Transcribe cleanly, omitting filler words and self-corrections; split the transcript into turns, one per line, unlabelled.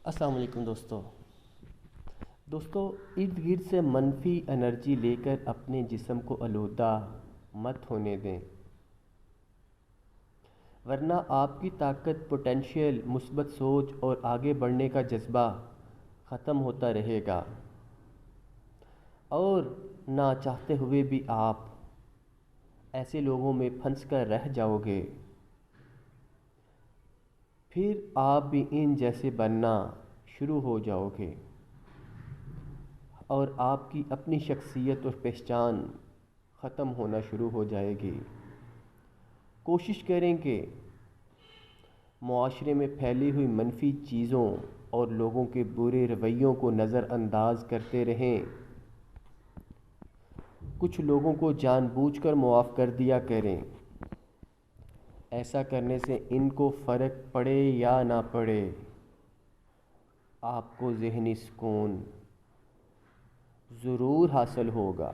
السلام علیکم دوستو ارد گرد سے منفی انرجی لے کر اپنے جسم کو آلودہ مت ہونے دیں، ورنہ آپ کی طاقت، پوٹینشیل، مثبت سوچ اور آگے بڑھنے کا جذبہ ختم ہوتا رہے گا اور نہ چاہتے ہوئے بھی آپ ایسے لوگوں میں پھنس کر رہ جاؤ گے۔ پھر آپ بھی ان جیسے بننا شروع ہو جاؤ گے اور آپ کی اپنی شخصیت اور پہچان ختم ہونا شروع ہو جائے گی۔ کوشش کریں کہ معاشرے میں پھیلی ہوئی منفی چیزوں اور لوگوں کے برے رویوں کو نظر انداز کرتے رہیں۔ کچھ لوگوں کو جان بوجھ کر معاف کر دیا کریں۔ ایسا کرنے سے ان کو فرق پڑے یا نہ پڑے، آپ کو ذہنی سکون ضرور حاصل ہوگا۔